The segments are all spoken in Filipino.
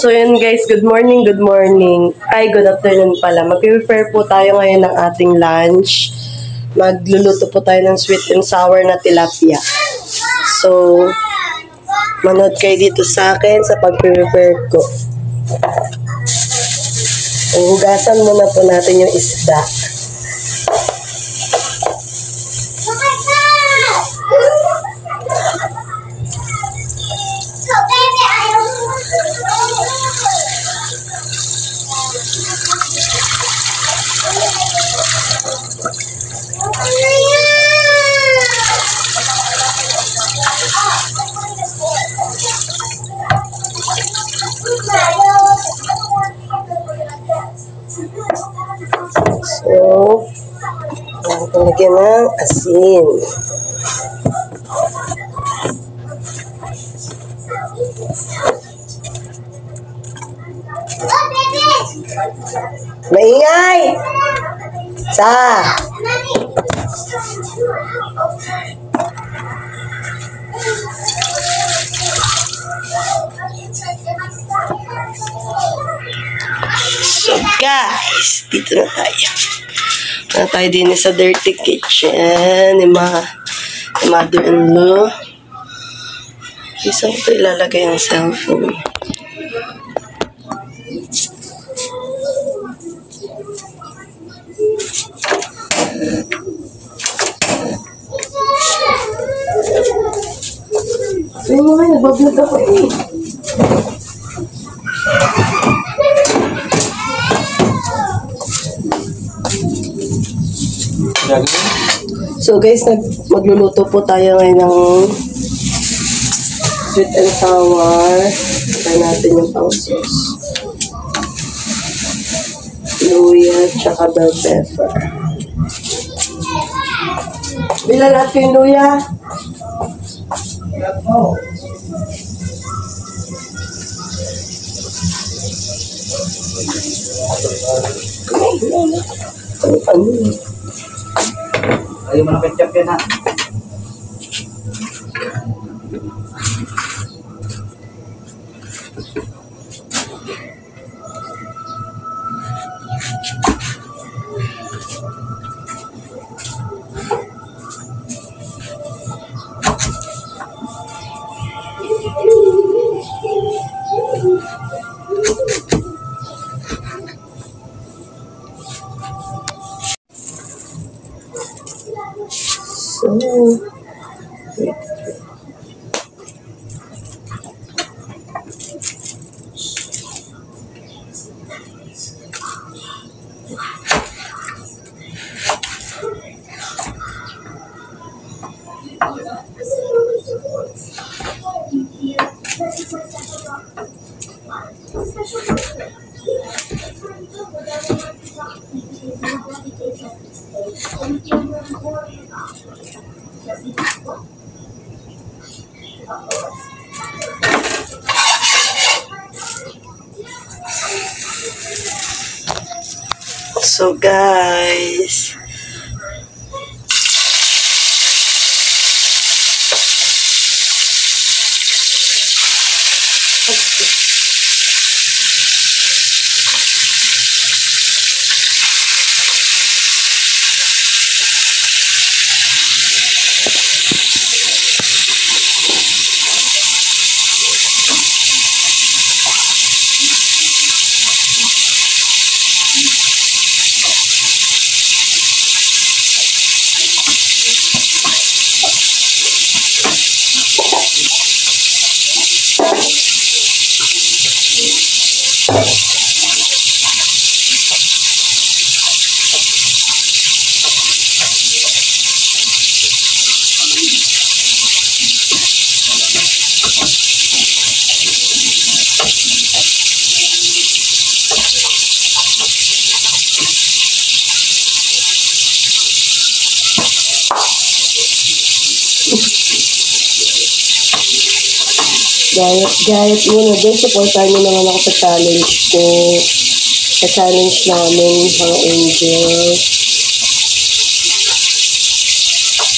So yun guys, good morning, good morning. Ay, good afternoon pala. Mag-prepare po tayo ngayon ng ating lunch. Magluluto po tayo ng sweet and sour na tilapia. So, manood kayo dito sa akin sa pag-prepare ko. Hugasan muna po natin yung isda. So, lagyan ng asin. Maingay! Sa! So guys, dito na tayo. Na tayo din sa dirty kitchen ni mother-in-law. Isang ito ilalagay ang cellphone. Ay mo nga, nagbablog ako eh. So guys, magluluto po tayo ngayon ng sweet and sour. Try natin yung pang sauce. Luya, tsaka bell pepper. Bilan natin yung luya. Ayaw mo na ketchup yan ha. So, So guys, gayat muna din, supportahan nyo naman ako sa challenge ko. Sa challenge namin, mga angels.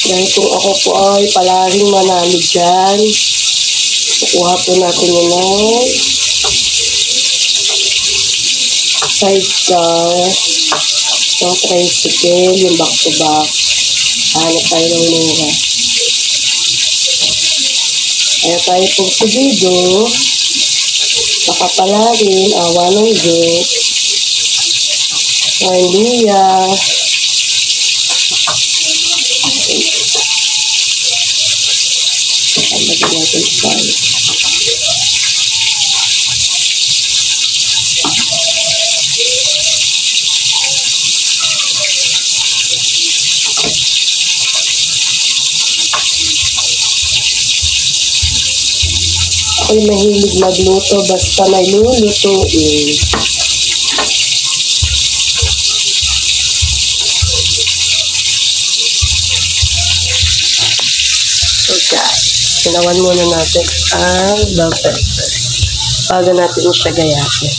Dahil kung ako po ay palaging manalo dyan, kukuha po natin yun ng sidecar ng tricycle, yung back-to-back. Hanap tayo ng mura. Kaya tayo pong subido. Baka pala rin, awa ng Diyos. Hallelujah. Lagyan natin tayo. Ako'y mahilig magluto basta may lulutuin. So guys, ginawan muna natin ang bell pepper bago natin siya gayatin.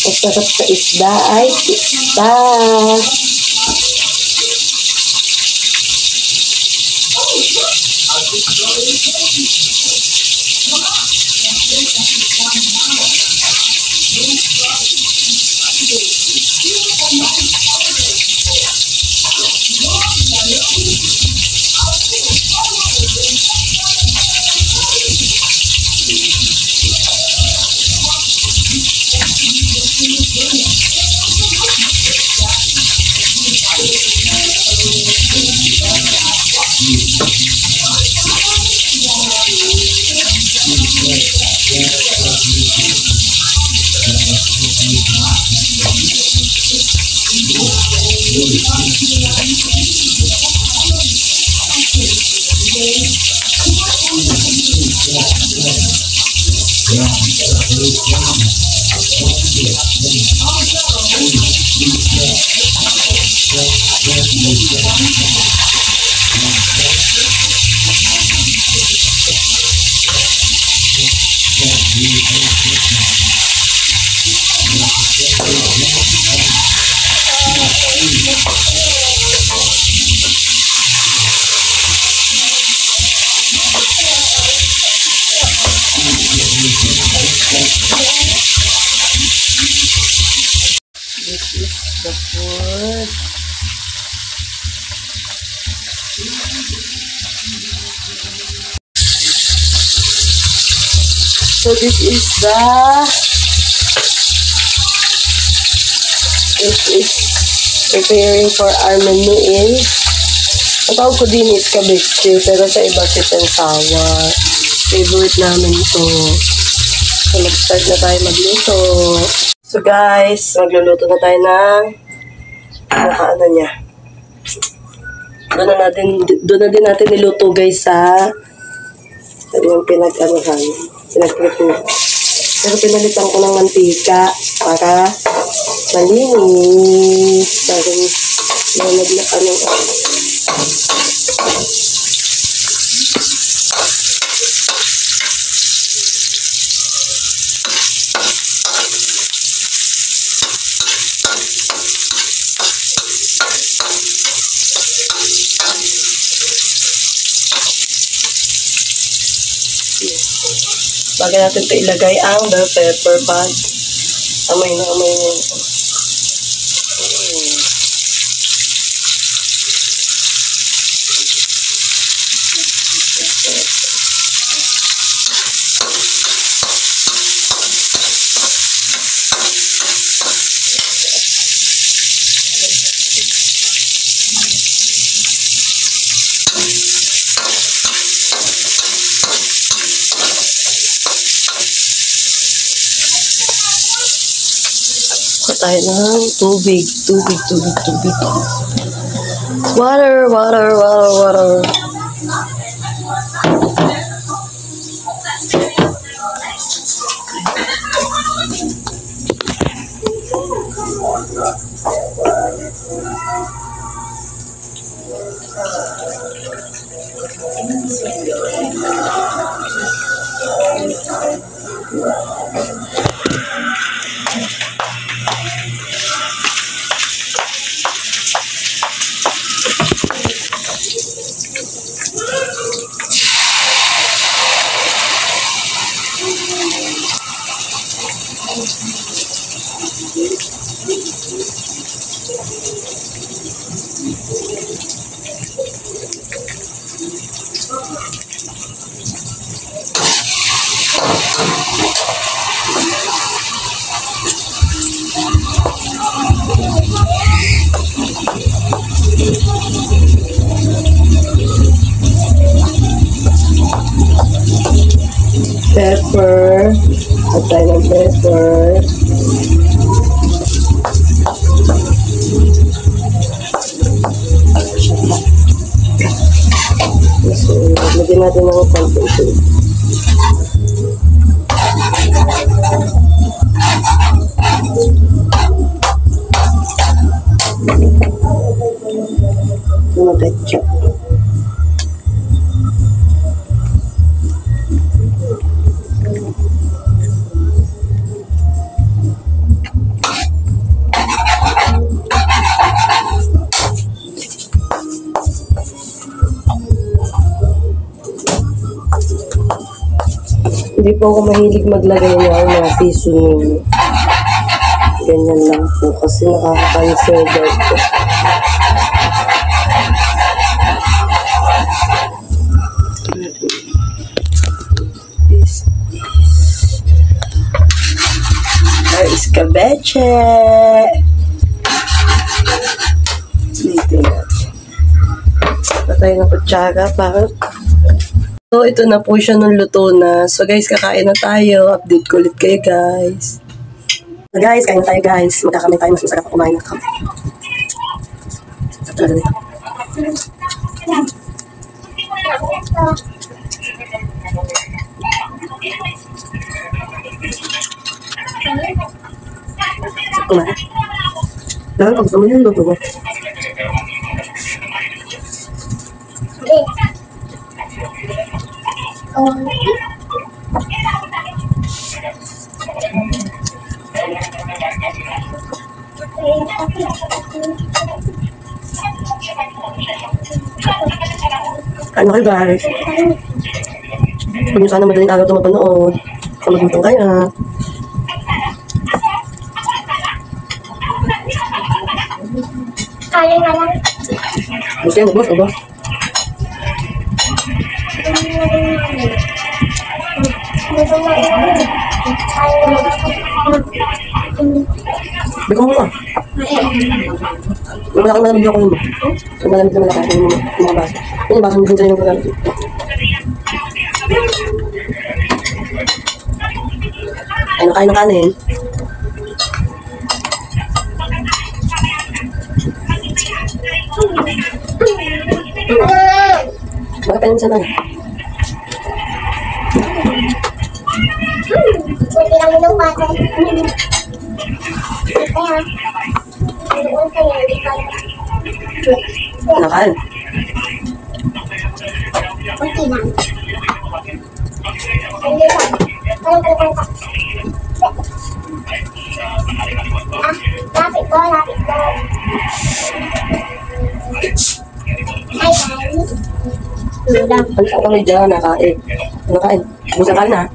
Masarap sa isda ay pista. This is the food. So this is preparing for our menuin. Ang tawag ko din is kabitsi, pero sa iba sweet and sour. Favorite namin ito. So mag-start na tayo magluto. So guys, magluluto na tayo ng ano niya. Doon na din natin niluto guys sa yung pinag-prepare. Pero pinalitan ko ng mantika para malinis. Para nalaglakan ng bago natin ito ilagay ang bell pepper pag amoy na amoy na ito. tayo ng tubig. Water. Pepper. At tayo ng pepper. So, lagyan natin ng konting tubig. Mga ketchup. Hindi po ako mahilig maglagay ng mga seasoning. Ganyan lang po kasi nakaka-cancel po. Escabeche. Dito natin. Patay na kutsara para. So, ito na po siya nung luto na. So, guys, kakain na tayo. Update ko ulit kayo, guys. So, guys, kain na tayo, guys. Magkakamay tayo. Mas masarap kumain na kami. Sarap talaga nito. Sarap kumain. Dahil ang gusto mo yung luto mo. Ano kayo, guys? Huwag nyo sana madaling araw ito mapanood. Kung magmutang kaya. Kaya nga lang. Gusto yan, boss, o boss? Biko mo nga. Yung malaki video ko yun. Yung malamig na malaki. Yung mga baso. Yung baso mo din yung pagkalit. Ay, nakain ng kanin. Bakit pa yun sa nang? Hindi lang yung bata. Kaya, doon kayo, hindi ka. Nakain. Kunti lang. Hindi lang. Walang pupunta. Lapit ko. Hi, guys. Ang sa kami dyan, nakain. Nakain. Busa ka na.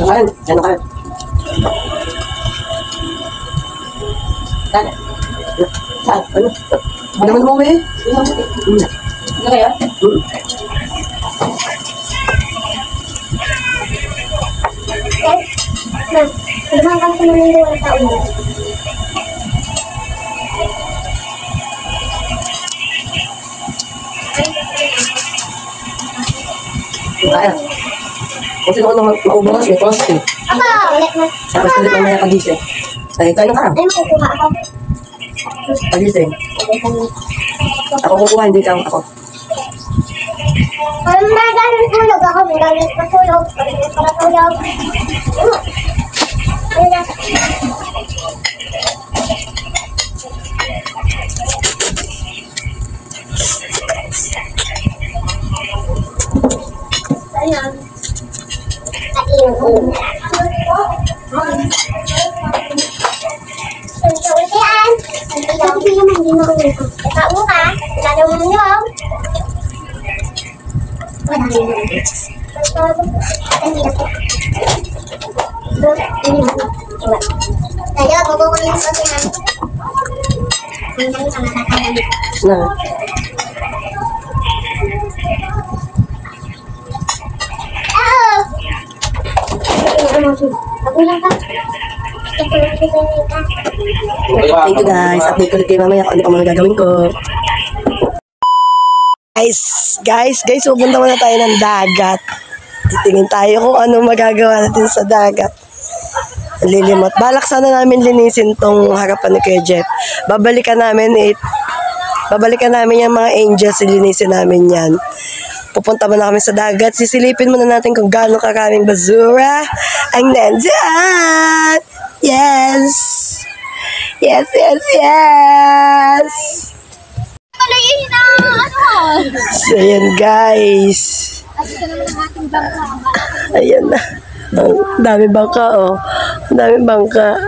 Nakain. Yan nakain. Saan? Saan? Ano? Ano naman mo eh? Ano kaya? Limang kang sumalindo ang taon mo. Kaya. Kung sino ko nang maubos, may post eh. Ako, ulit mo. Tapos ulit mamaya pagising. Ay, kaya ka. Ay, makukuha ako. Pagising. Ako kukuha, hindi ka ako. Kung magaling tulog ako, magaling patulog. Magaling patulog. Ayun na. Ayan. At iyon. Suntulian. Hindi naman, hindi mo ulit. Ikaw mo ka. Lalo mo yun. Wala naman. Hindi na po. Kaya, kukukunin ko si Mami. Hindi na yung pangkakalan. Na. Magulang ka. Thank you guys. Update ko ulit kayo mamaya kung ano pa mga gagawin ko. Guys, pupunta muna tayo ng dagat. Titingin tayo kung ano magagawa natin sa dagat. Lilimot. Balak sana namin linisin tong harapan ni Kuya Jeff. Babalikan namin yung mga angels, linisin namin yan. Pupunta muna kami sa dagat. Sisilipin muna natin kung gaano karaming basura ang nandyan. Yes! Yes! Tuloy na, So, ayan guys. Asa naman ang ating bangka. Ayan na. Ang daming bangka, oh. Ang daming bangka.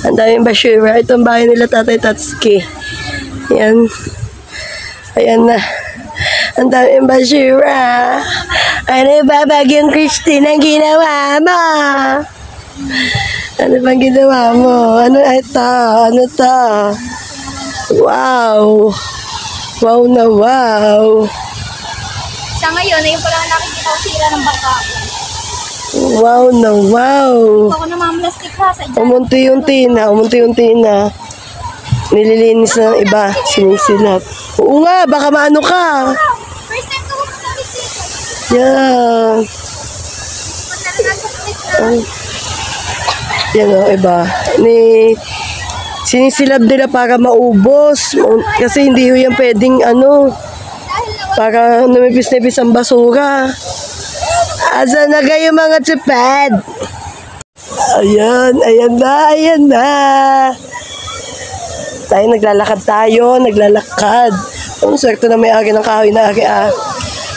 Ang daming basura. Itong bahay nila Tatay Tatsuki. Ayan. Ayan na. Ang daming basura. Ano ba Bagyong Christine ang ginawa mo? Ano bang ginawa mo? Ano ito? Ano to? Wow. Wow na wow. Sa ngayon, ayun pala nakikita ko sila ng bangka. Wow na wow. Ako namamalastik ha sa dyan. Umunti-unti na. Nililinis na ng iba. Sinisilap. Oo nga, baka maano ka. First time ko pumunta dito. Yan. Punta na nasa ulit na. Yan o, iba. Sinisilab nila para maubos. Kasi hindi yan pwedeng para numipis-nipis ang basura. Asa na kayo mga tsupad? Ayan na. Naglalakad. Ang swerte na may ari ng kahoy na ari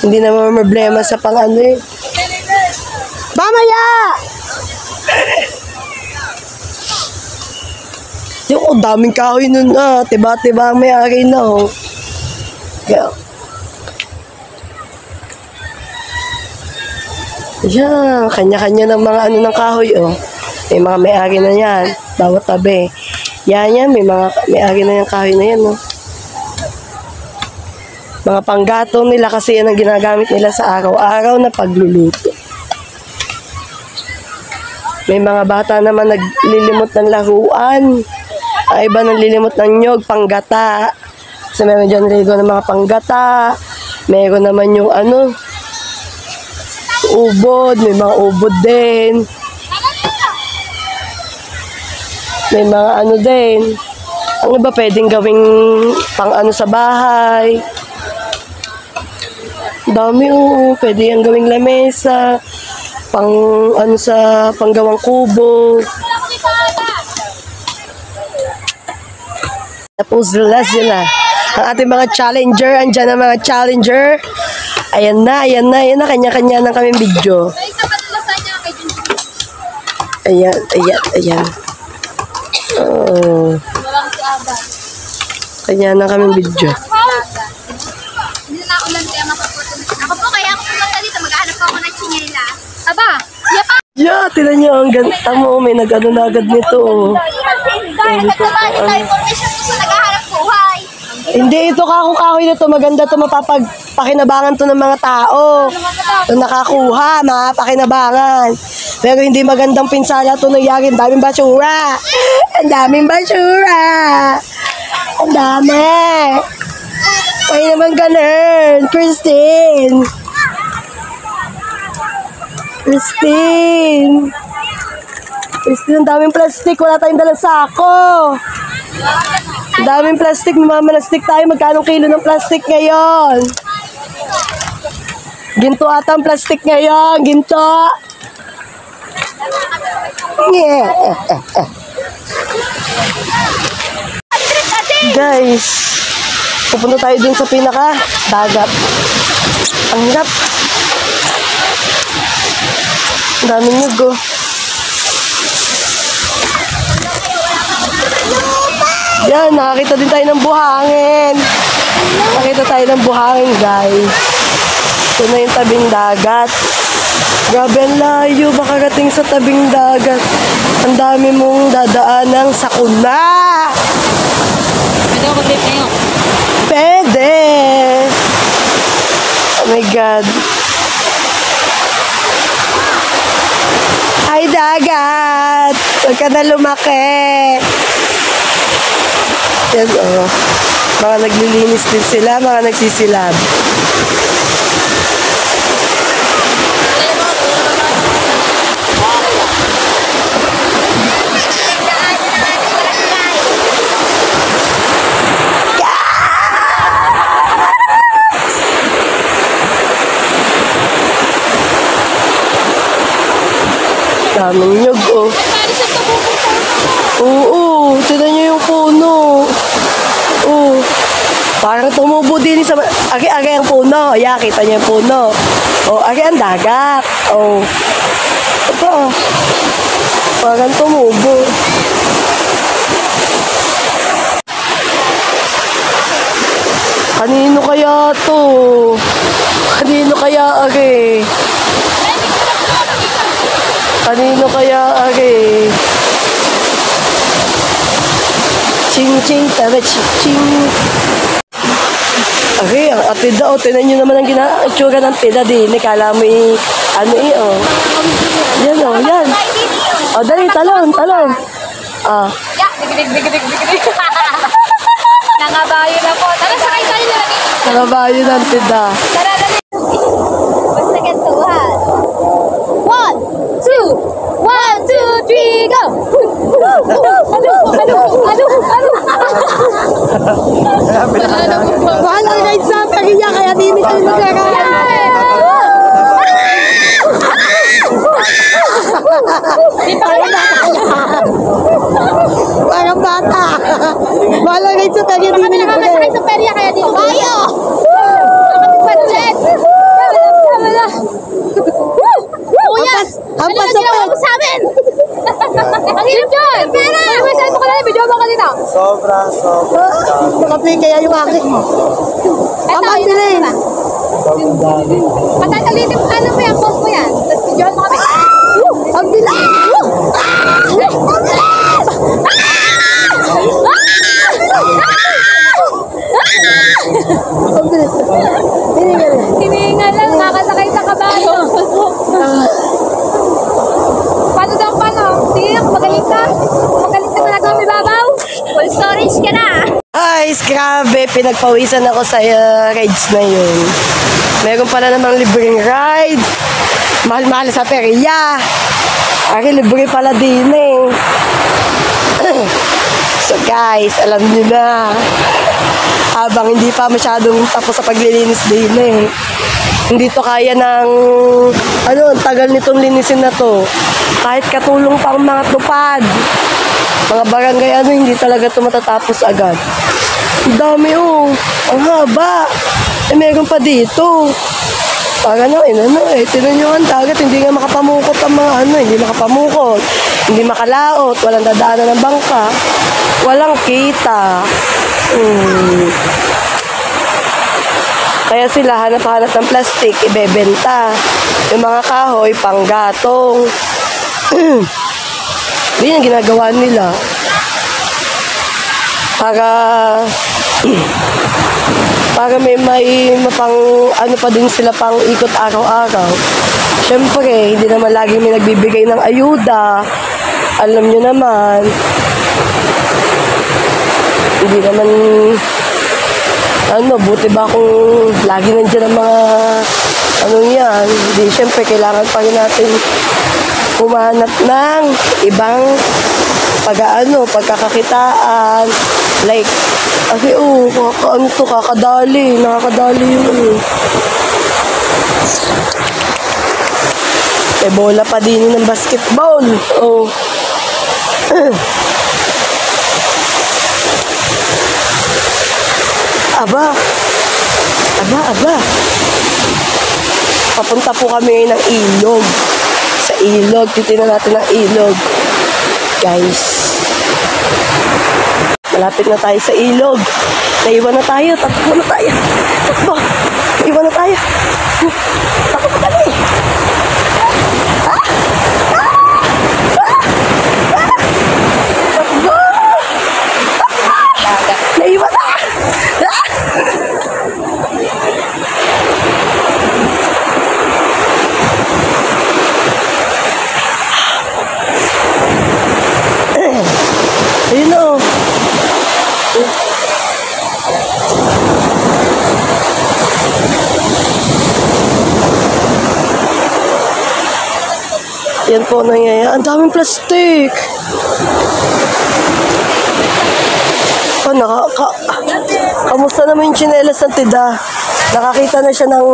Hindi naman problema sa pang-ano eh. Mamaya! Yung daming kahoy nun tiba-tiba ang may ari na Kaya. Yan, kanya-kanya ng mga ng kahoy May mga may-ari na yan, bawat tabi. Yan, may mga may-ari na yung kahoy na yan Mga panggatong nila kasi yan ang ginagamit nila sa araw-araw na pagluluto. May mga bata naman naglilimot ng laruan. Ang iba naglilimot ng nyog, panggata. Kasi meron dyan Lego ng mga panggata. Meron naman yung ubod. May mga ubod din. May mga din. Ang iba pwedeng gawing pang sa bahay. Dami pwede yung gawing lamesa. Pang sa panggawang kubo. Tapos sila. Ang ating mga challenger, andyan ang mga challenger. Ayan na. Kanya-kanya na kaming video. Ayan. Oh. Kanya na kaming video. Hindi na ulan kaya mapaputin. Ako po kaya ako pumunta dito, maghahanap ako ng chinela. Aba, yapa! Yeah, tinan nyo, ang ganda mo. May nag-ano na agad nito. para nagkabali tayo information ko sa naghahanap buhay. Hindi, ito kahoy na to. Maganda to, mapapakinabangan to ng mga tao. Ito nakakuha, mapakinabangan. Pero hindi magandang pinsala to nangyari. Ang daming basura. Ang daming basura. Ang dami. Ay naman ganun. Christine. Christine, ang daming plastic. Wala tayong dalang sako. Ang daming plastic. Mamalastik tayo. Magkano kilo ng plastic ngayon? Ginto ata ang plastic ngayon. Ginto. Yeah. Guys, pupunta tayo dun sa pinaka dagat. Ang hirap. Ang daming nyug, oh. Yan, nakakita din tayo ng buhangin. Nakakita tayo ng buhangin, guys. Ito na yung tabing dagat. Grabe, ang layo. Makarating sa tabing dagat. Ang dami mong dadaan ng sakuna. Pwede ako date ngayon. Pwede. Oh my God. Ay, dagat. Huwag ka na lumaki. Yan, oh. Mga naglilinis din sila, mga nagsisilab. Daming nyug, oh. Oo, tinan nyo yung puno. Oo. Parang tumubo din sa... Agi ang puno. Yeah, kita nyo yung puno. Oh, agi ang dagat. Oh. Ito, oh. Parang tumubo. Kanino kaya to? Kanino kaya, agi? Kanino kaya, agi? Ching ching tabi ching. Okay, ang atida o tinan niyo naman ang itsura ng tida din. Kala mo ano oh. Yan oh, yan. O dali talon. Ah. Ya, digdig. Nangabayo na po. Tara, sakay tayo na lagi. Nangabayo ng tida. Tara, dali. Basta gantuhan. 1, 2, 3, go! Mahal ang ride sa kanya, kaya di nito yung magkakaroon. Parang bata. Mahal ang ride sa kanya, di nito yung Sakay sa perya, kaya di bayo! Budget! Kuya! Hampas sa pet! Sa amin! Ang hirap dyan! Pera! May saan mo ka na, video mo ka dito. Sobra. Nakaplay kaya yung akin. Tama, bilhin. Patagalitin mo, ano mo yan, post mo yan. Tapos video mo kami. Ang bilis! Ang bilis. Hiningal lang, nakasakay sa kabayo. Paano? Sige, magaling ka. Magaling ka talaga umibabaw. Full storage ka na. Guys, grabe. Pinagpawisan ako sa rides na yun. Meron pala namang libreng rides. Mahal-mahal sa perya. Ari, libre pala din eh. So guys, alam nyo na. Habang hindi pa masyadong tapos sa paglilinis din eh. Hindi to kaya ng... ang tagal nitong linisin na to. Kahit katulong pa ang mga tupad. Mga barangay hindi talaga to matatapos agad. Ang dami oh. Ang haba. Meron pa dito. Para na, tinan nyo ang dagat, hindi nga makapamukot ang mga hindi makapamukot. Hindi makalaot, walang dadaanan ng bangka. Walang kita. Kaya sila hanap-hanap ng plastic, ibebenta. Yung mga kahoy, panggatong. Hindi yung ginagawa nila. para para may mapang ano pa din sila pang ikot araw-araw. Siyempre, hindi naman lagi may nagbibigay ng ayuda. Alam nyo naman, hindi naman buti ba kung lagi nandiyan ang mga yan. Hindi, siyempre, kailangan pa rin natin humanap ng ibang pagkakakitaan. Like, kasi nakakadali yun. May bola pa din ng basketball. Oh. Aba. Papunta po kami ng ilog. Sa ilog, titignan natin ang ilog. Guys. Malapit na tayo sa ilog. Naiwan na tayo. Takbo na tayo. Naiwan na tayo. Takbo na tayo. Naiwan na. Ayun o. Yan po nangyayari. Ang daming plastic. Kamusta naman yung tsinelas ng tida? Nakakita na siya ng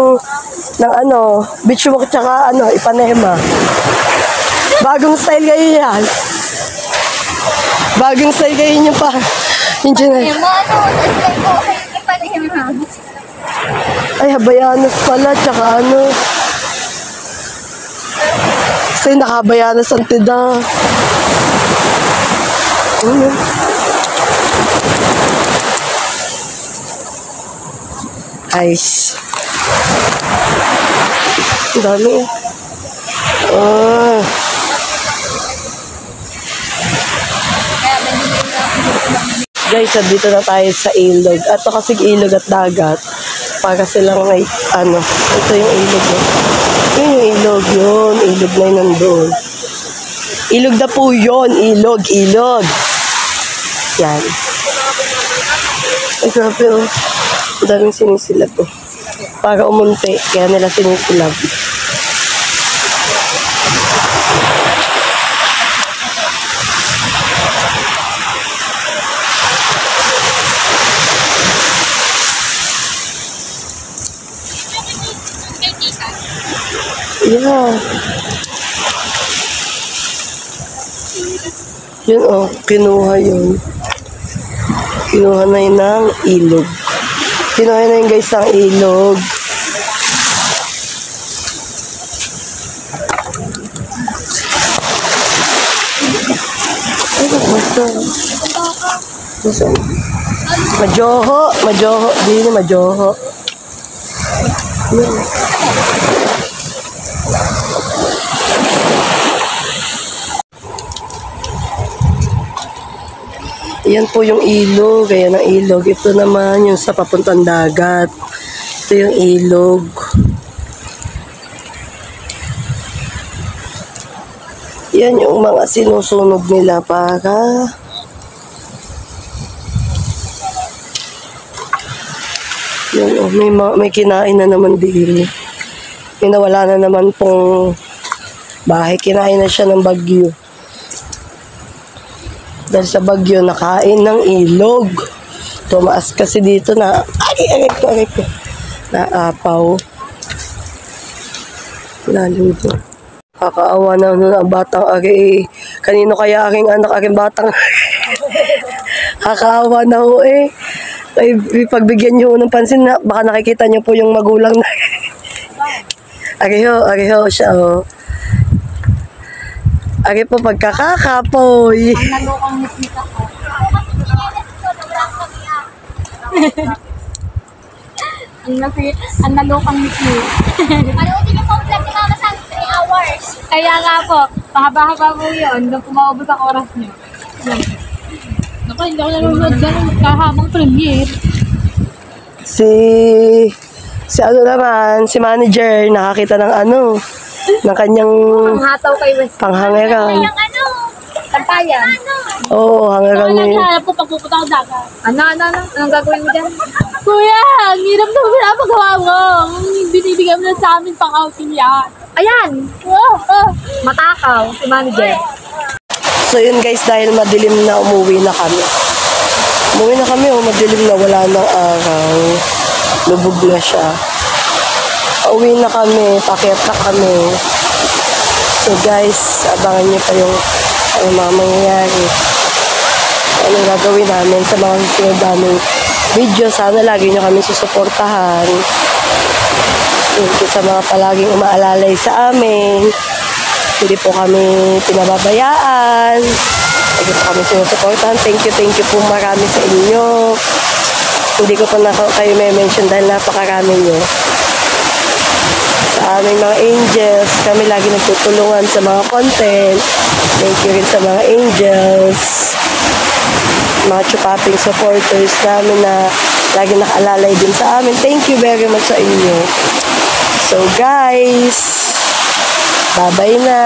beach walk tsaka Ipanema. Bagong style kayo yan. Bagong style kayo nyo pa. Yung tsinelas. Ay, Habayanas pala tsaka kasi nakabayanas ang tida. Ice. Ang dami. Guys, dito na tayo sa ilog. Ato kasi ilog at dagat. Para silang may ito yung ilog. Yun yung ilog yun. Ilog na yun nandun. Ilog na po yun. Ilog. Yan. Ay, grabe oh. Ang daming sinisilab oh. Para umunti. Kaya nila sinisilab. Yeah. Yun oh, kinuha yun. Kinuha na yun ng ilog. Kinuha na yun guys ng ilog. Ay, basta. Majoho. Di na majoho. Yun. Yan po yung ilog. Ayan ang ilog. Ito naman yung sa papuntang dagat. Ito yung ilog. Yan yung mga sinusunog nila para yan, may kinain na naman din. May nawala na naman pong bahay. Kinain na siya ng bagyo. Dahil sa bagyo, nakain ng ilog. Tumaas kasi dito na, aray ko. Naapaw. Lalim po. Kakaawa na ang batang ari. Kanino kaya aking anak, aking batang kakaawa na ho eh. Ay, pagbigyan nyo ng pansin na, baka nakikita nyo po yung magulang na. Ari ho, siya ho. Ari po pagkakakapoy. Ang nalukang mismit ako. Ang nalukang mismit. Panoodin yung complete ni Mama sa 3 hours. Kaya nga po, mahaba-haba po yun. Doon po maubos ang oras nyo. ako, hindi ako nanonood ganun kahabang premiere. Si ano naman, si manager, nakakita ng ng kanyang Ang hataw kay Wes. panghangeran. ano? Tampayan. Oo, hangeran Wala niya. siya po pagpupunta ko dagat. Anong gagawin mo dyan? Kuya, ang hirap na pinapagawa mo. Binibigay mo na sa amin pang outing yan. Ayan! Matakaw, si manager. So yun guys, dahil madilim na umuwi na kami. Madilim na, wala nang araw. Lubog na siya. Uwi na kami, pakyat na kami. So guys, abangan niyo pa yung mga mangyayari. Anong gagawin namin sa mga susunod naming video. Sana lagi niyo kami susuportahan. Thank you sa mga palaging umaalalay sa amin. Hindi po kami pinababayaan. Lagi po kami sinusuportahan. Thank you po marami sa inyo. Hindi ko pa na kayo may mention dahil napakarami nyo. Sa aming mga angels, kami lagi nagtutulungan sa mga content. Thank you rin sa mga angels. Mga chupaping supporters namin na lagi nakaalalay din sa amin. Thank you very much sa inyo. So guys, bye-bye na.